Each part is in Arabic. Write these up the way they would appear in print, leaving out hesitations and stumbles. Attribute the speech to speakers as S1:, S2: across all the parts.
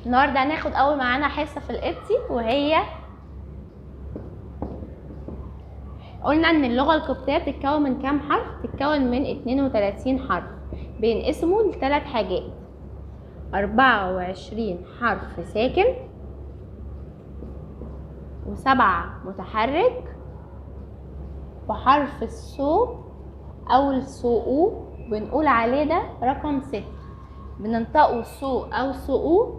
S1: النهارده هناخد اول معانا حصه في القبطي، وهي قلنا ان اللغه القبطيه بتتكون من كام حرف؟ بتتكون من 32 حرف بينقسموا لثلاث حاجات: 24 حرف ساكن، و7 متحرك، وحرف الصو او الصو بنقول عليه ده رقم 6. بننطقه صو او صو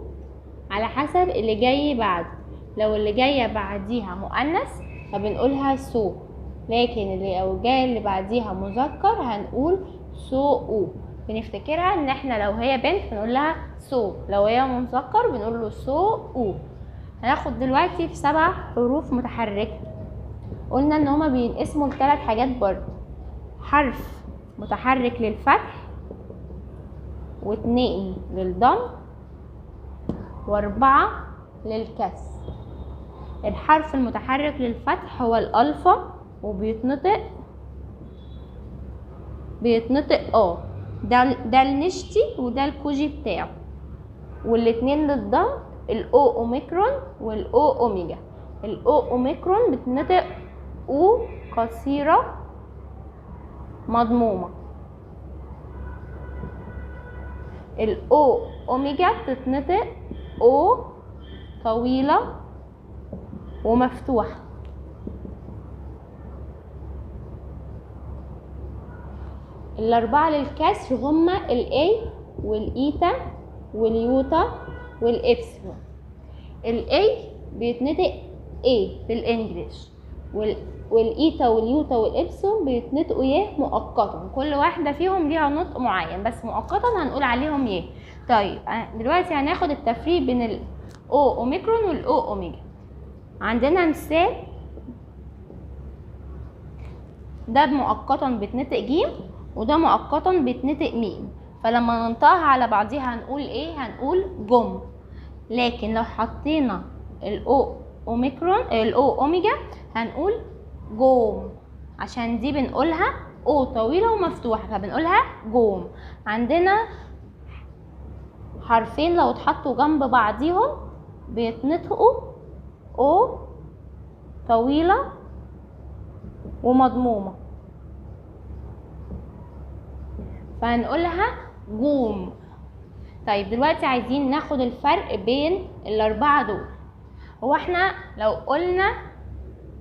S1: على حسب اللي جاي بعده. لو اللي جايه بعديها مؤنث فبنقولها صو، لكن لو جاي اللي بعديها مذكر هنقول صو. بنفتكرها ان احنا لو هي بنت بنقول لها صو، لو هي مذكر بنقول له صو. هناخد دلوقتي في 7 حروف متحركه. قلنا ان هما بينقسموا لثلاث حاجات برضه: حرف متحرك للفتح، و2 للضم، و4 للكسر. الحرف المتحرك للفتح هو الالفا، وبيتنطق ده النشتي وده الكوجي بتاعه. والاتنين للضم الاو اوميكرون والاو اوميجا. الاو اوميكرون بتنطق او قصيره مضمومه، الاو اوميجا بتتنطق او طويله ومفتوحه. الاربعه للكسر هما الاي والايتا واليوتا والابسلون. الاي بيتنطق ايه بالانجلش، والايتا واليوتا والابسلون بيتنطقوا يه مؤقتا. كل واحده فيهم ليها نطق معين، بس مؤقتا هنقول عليهم يه. طيب دلوقتي هناخد التفريق بين الاو اوميكرون والاو اوميجا. عندنا مثال، ده مؤقتا بيتنطق جيم، وده مؤقتا بيتنطق ميم. فلما ننطقها على بعضيها هنقول ايه؟ هنقول جم. لكن لو حطينا الاو اوميجا هنقول جوم، عشان دي بنقولها او طويله ومفتوحه فبنقولها جوم. عندنا حرفين لو اتحطوا جنب بعضيهم بيتنطقوا او طويله ومضمومه فهنقولها جوم. طيب دلوقتي عايزين ناخد الفرق بين الاربعه دول. هو احنا لو قلنا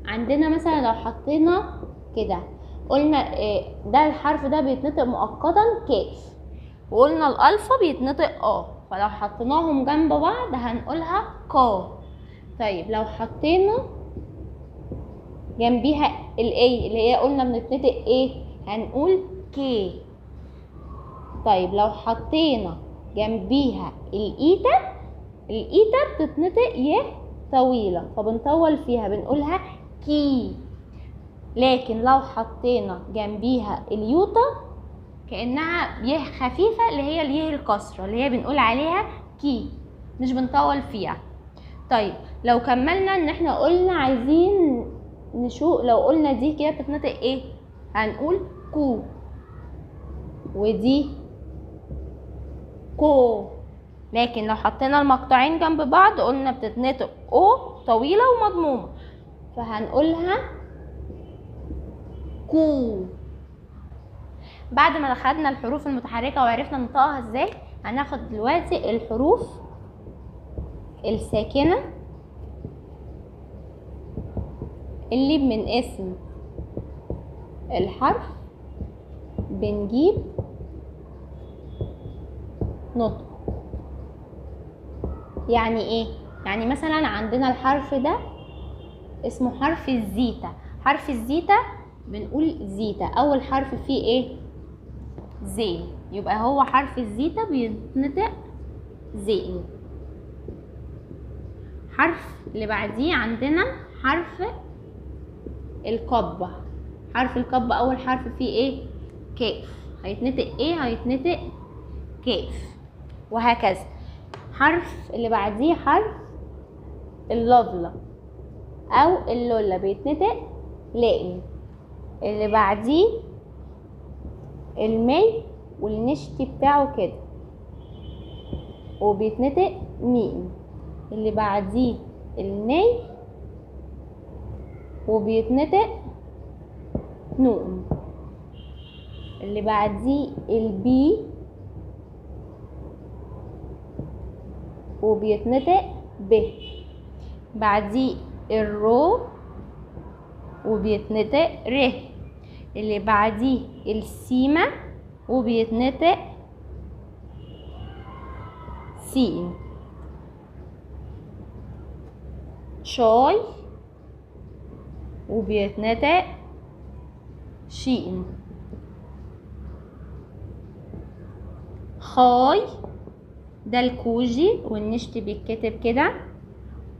S1: عندنا مثلا لو حطينا كده قلنا ده الحرف ده بيتنطق مؤقتا كاف، وقلنا الالفا بيتنطق فلو حطيناهم جنب بعض هنقولها قا. طيب لو حطينا جنبيها الاي اللي هي قلنا بنتنطق ايه هنقول كي. طيب لو حطينا جنبيها الايتا بتتنطق يه طويله فبنطول فيها بنقولها كي. لكن لو حطينا جنبيها اليوتا كانها يه خفيفه اللي هي اليه الكسره اللي هي بنقول عليها كي، مش بنطول فيها. طيب لو كملنا ان احنا قلنا عايزين نشوف، لو قلنا دي كده بتتنطق ايه هنقول كو، ودي كو. لكن لو حطينا المقطعين جنب بعض قلنا بتتنطق او طويله ومضمومه فهنقولها كو. بعد ما خدنا الحروف المتحركه وعرفنا ننطقها ازاي، هناخد دلوقتي الحروف الساكنه اللي من اسم الحرف بنجيب نطق. يعني ايه؟ يعني مثلا عندنا الحرف ده اسمه حرف الزيتا. حرف الزيتا بنقول زيتا، اول حرف فيه ايه؟ زين، يبقى هو حرف الزيتا بيتنطق زين. حرف اللي بعديه عندنا حرف القبة. حرف القبة اول حرف فيه ايه؟ كاف، هيتنطق ايه؟ هيتنطق كاف، وهكذا. حرف اللي بعديه حرف اللفلة او اللولة بيتنطق لائن. اللي بعديه المي والنشتي بتاعه كده. وبيتنطق ميم. اللي بعديه الني وبيتنطق نون. اللي بعديه البي وبيتنطق ب. بعديه الرو وبيتنطق ر. اللي بعديه السيمة وبيتنطق سين. شاي وبيتنطق شين. خاي ده الكوجي والنشط بيتكتب كده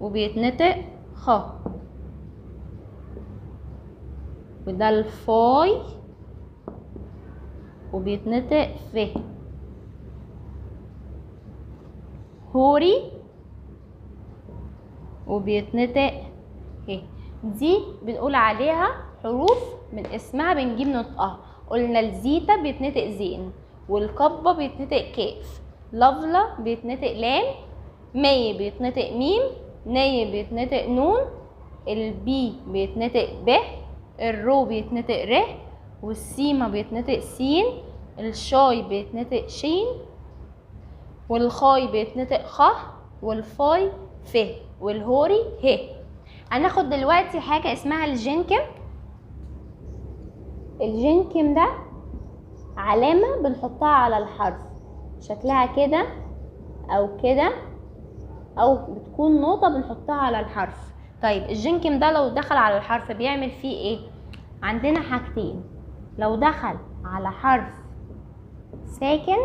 S1: وبيتنطق خ. وده الفاي وبيتنطق ف. هوري وبيتنطق ه. دي بنقول عليها حروف من اسمها بنجيب نطقها. قلنا الزيتا بيتنطق زين، والقبة بيتنطق كاف، لفلة بيتنطق لام، مي بيتنطق ميم، ني بيتنطق نون، البي بيتنطق ب، الرو بيتنطق ر، والسيمة بيتنطق سين، الشاي بيتنطق شين، والخاي بيتنطق خ، والفاي ف، والهوري ه. هناخد دلوقتي حاجة اسمها الجنكم. الجنكم ده علامة بنحطها على الحرف، شكلها كده او كده، او بتكون نقطة بنحطها على الحرف. طيب الجنكم ده لو دخل على الحرف بيعمل فيه ايه؟ عندنا حاجتين. لو دخل على حرف ساكن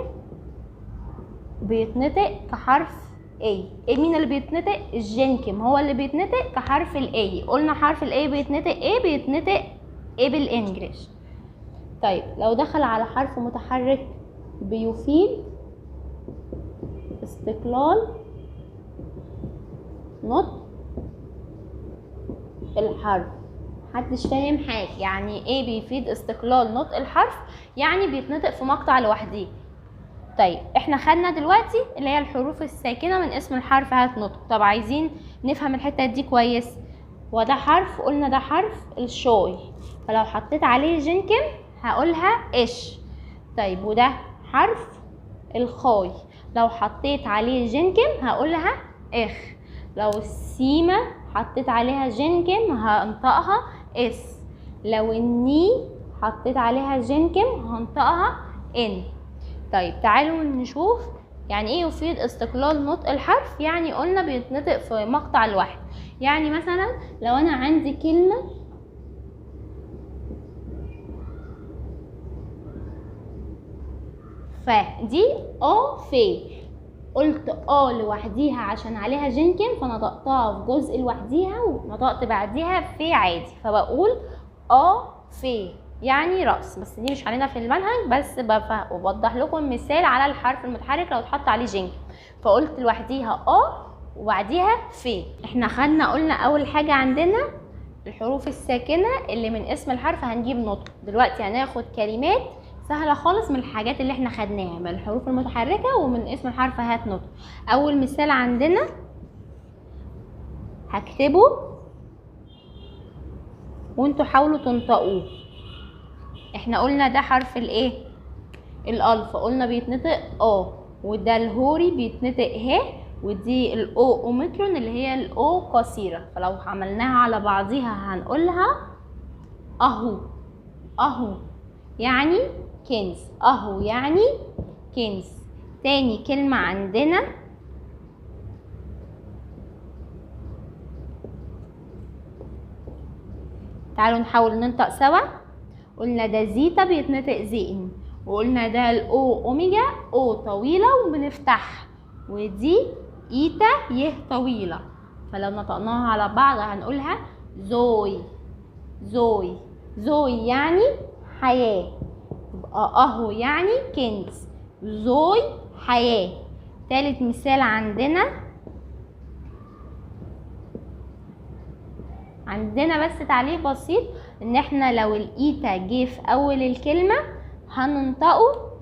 S1: بيتنطق كحرف ايه مين اللي بيتنطق؟ الجنكم هو اللي بيتنطق كحرف الاي. قلنا حرف الاي بيتنطق ايه؟ بيتنطق ايه بالانجلش. طيب لو دخل على حرف متحرك بيفيد استقلال نطق الحرف. محدش فاهم حاجه؟ يعني ايه بيفيد استقلال نطق الحرف؟ يعني بيتنطق في مقطع لوحده. طيب احنا خدنا دلوقتي اللي هي الحروف الساكنه من اسم الحرف هات نطق. طب عايزين نفهم الحته دي كويس. وده حرف، قلنا ده حرف الشاي، فلو حطيت عليه جنكم هقولها اش. طيب وده حرف الخاي، لو حطيت عليه جنكم هقولها اخ. لو السيمة حطيت عليها جنكم هنطقها اس. لو الني حطيت عليها جنكم هنطقها ان. طيب تعالوا نشوف يعني ايه يفيد استقلال نطق الحرف. يعني قلنا بيتنطق في مقطع الواحد. يعني مثلا لو انا عندي كلمة فدي في، قلت لوحديها عشان عليها جنكم فنطقتها في جزء لوحديها ونطقت بعديها في عادي، فبقول في يعني رأس. بس دي مش علينا في المنهج، بس بوضح لكم مثال على الحرف المتحرك لو اتحط عليه جنكم. فقلت لوحديها وبعديها في. احنا خدنا قلنا اول حاجة عندنا الحروف الساكنة اللي من اسم الحرف هنجيب نطق. دلوقتي هناخد كلمات سهلة خالص من الحاجات اللي احنا خدناها من الحروف المتحركة ومن اسم الحرف هات نطق. اول مثال عندنا هكتبه وانتوا حاولوا تنطقوه. احنا قلنا ده حرف الايه؟ الالف. قلنا بيتنطق وده الهوري بيتنطق ه، ودي الاو اوميكرون اللي هي الاو قصيرة. فلو عملناها على بعضيها هنقولها اهو يعني كنز. يعني كنز. تاني كلمة عندنا تعالوا نحاول ننطق سوا. قلنا ده زيتا بيتنطق زين، وقلنا ده الاو اوميجا او طويلة وبنفتحها، ودي ايتا يه طويلة. فلو نطقناها على بعض هنقولها زوي يعني حياة. يبقى يعني كنز، زوي حياة. تالت مثال عندنا بس تعليق بسيط ان احنا لو الايتا جه في اول الكلمة هننطقه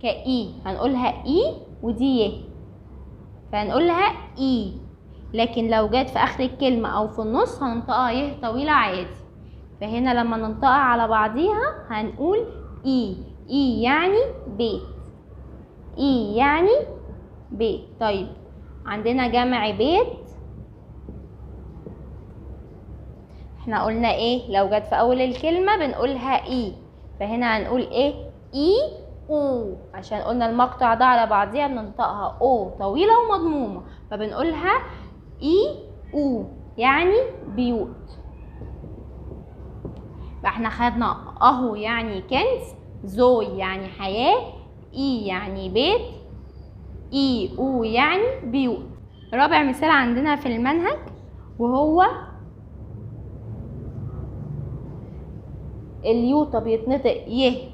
S1: كاي، هنقولها اي ودي يه. فهنقولها اي. لكن لو جت في اخر الكلمة او في النص هننطقها يه طويلة عادي. فهنا لما ننطقها على بعضيها هنقول اي. اي يعني بيت. اي يعني بيت. طيب عندنا جمع بيت. احنا قلنا ايه؟ لو جت في اول الكلمة بنقولها اي. فهنا هنقول ايه؟ اي او، عشان قلنا المقطع ده على بعضيها بننطقها او طويلة ومضمومة، فبنقولها اي او يعني بيوت. فاحنا خدنا اهو يعني كنز، زوي يعني حياة، اي يعني بيت، اي او يعني بيوت. رابع مثال عندنا في المنهج وهو اليوطة بيتنطق يه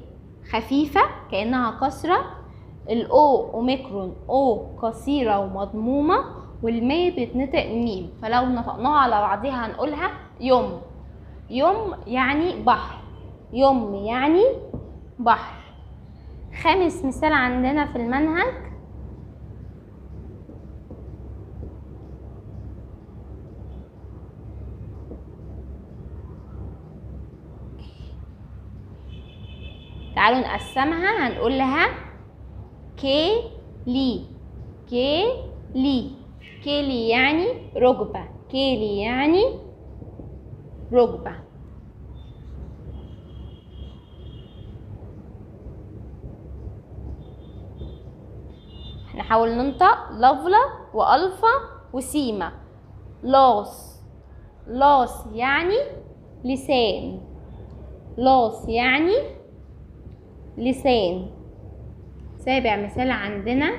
S1: خفيفة كأنها كسرة، الاو اوميكرون او قصيرة ومضمومة، والمي بيتنطق ميم. فلو نطقناها على بعضها هنقولها يوم. يوم يعني بحر. يوم يعني بحر. خامس مثال عندنا في المنهج تعالوا نقسمها. هنقول لها كيلي. كيلي. كيلي يعني ركبة. كيلي يعني ركبة. نحاول ننطق لفلة وألفا وسيمة. لاس. لاس يعني لسان. لاس يعني لسان. سابع مثال عندنا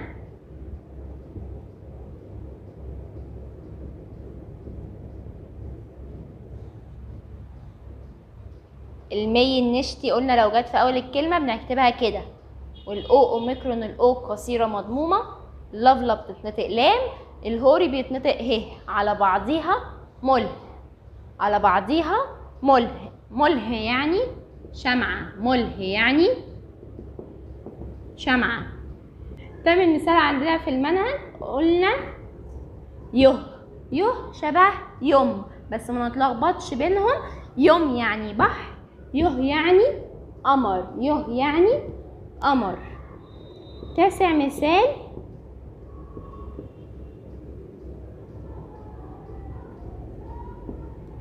S1: المي النشتي. قلنا لو جت في اول الكلمة بنكتبها كده، والاو اوميكرون الاو قصيرة مضمومة، اللفلة بتتنطق لام، الهوري بيتنطق ه. على بعضيها مله. على بعضيها مله. مله يعني شمعة. مله يعني شمعة. تامن مثال عندنا في المنهج قلنا يه. يه شبه يوم بس ما نتلخبطش بينهم. يوم يعني بحر، يه يعني قمر. يه يعني قمر. تاسع مثال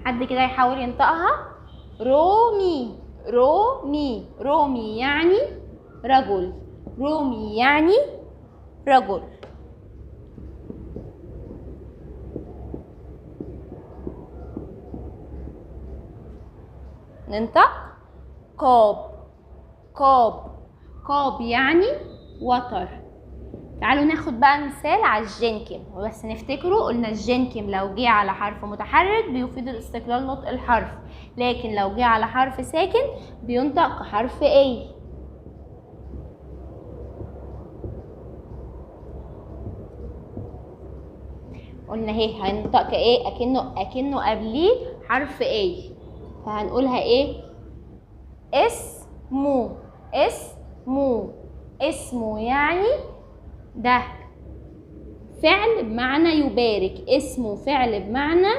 S1: حد كده يحاول ينطقها. رومي. رومي. رومي يعني رجل. رومي يعني رجل. ننطق قاب. قاب. قاب يعني وتر. تعالوا ناخد بقى مثال على الجنكم، وبس نفتكروا قلنا الجنكم لو جه على حرف متحرك بيفيد الاستقلال نطق الحرف، لكن لو جه على حرف ساكن بينطق كحرف اي. قلنا اهي هننطق كايه؟ اكنه قبليه حرف اي. فهنقولها ايه؟ اسمو. اسمو. اسمه يعني ده فعل بمعنى يبارك. اسمه فعل بمعنى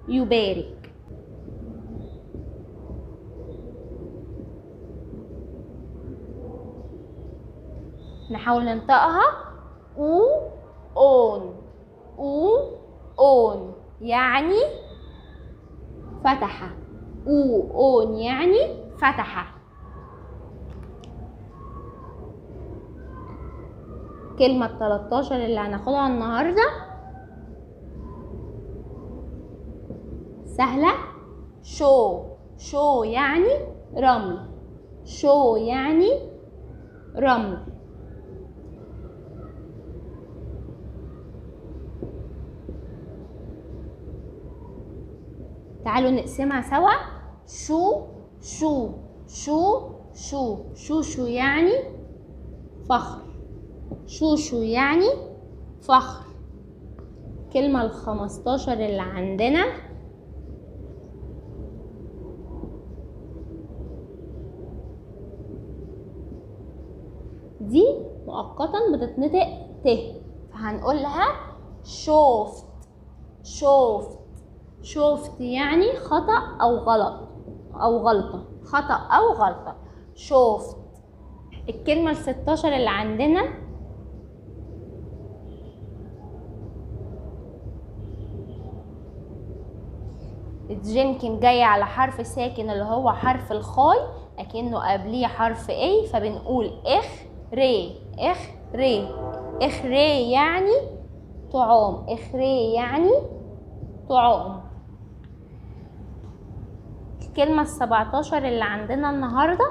S1: يبارك. نحاول ننطقها او اون. او اون يعني فتح. او اون يعني فتح. كلمة 13 اللي هناخدها النهاردة سهلة. شو. شو يعني رمل. شو يعني رمل. تعالوا نقسمها سوا. شو. شو. شو. شو. شو شو يعني فخر. شو شو يعني فخر. كلمة 15 اللي عندنا دي مؤقتا بتتنطق ت، هنقولها شوفت. شوفت، شوفت يعني خطأ أو غلط أو غلطة، خطأ أو غلطة. شوفت. الكلمة ال16 اللي عندنا الجيمكن جاي على حرف ساكن اللي هو حرف الخاء، لكنه قبليه حرف اي، فبنقول اخ ري. اخ ري. اخ ري يعني طعام. اخ ري يعني طعام. الكلمة ال17 اللي عندنا النهاردة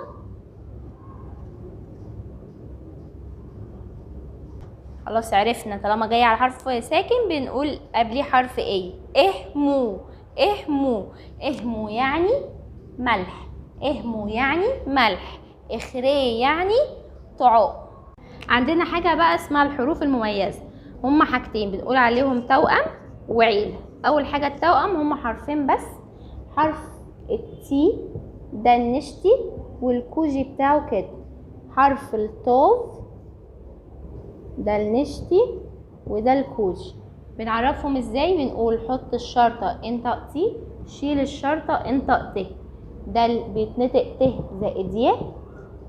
S1: خلاص عرفنا، طالما جاي على حرف ساكن بنقول قبليه حرف ايه. اهمو. اهمو. اهمو يعني ملح. اهمو يعني ملح. اخري يعني طعام. عندنا حاجة بقى اسمها الحروف المميزة، هما حاجتين بنقول عليهم توأم وعيلة. اول حاجة التوأم هما حرفين بس، حرف التي ده النشتي والكوجي بتاعه كده، حرف الطاف ده النشتي وده الكوجي. بنعرفهم ازاي؟ بنقول حط الشرطة انطق تي، شيل الشرطة انطق ت. ده بيتنطق ت زائد ي،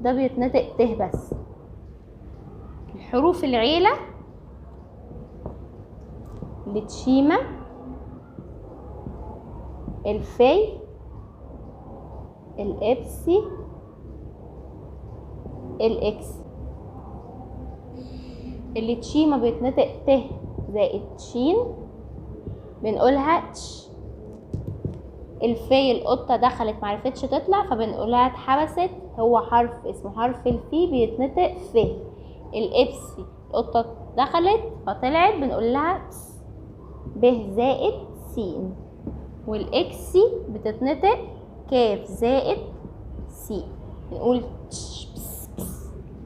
S1: ده بيتنطق ت بس. الحروف العيلة التشيمة، الفي، الابسي، الاكس. اللي تشيمة بيتنطق ت زائد شين بنقولها تش. الفي القطة دخلت معرفتش تطلع فبنقولها اتحبست، هو حرف اسمه حرف الفي بيتنطق ف. الابسي القطة دخلت فطلعت بنقولها بس ب زائد س. والاكسي بتتنطق كاف زائد س بنقول تش.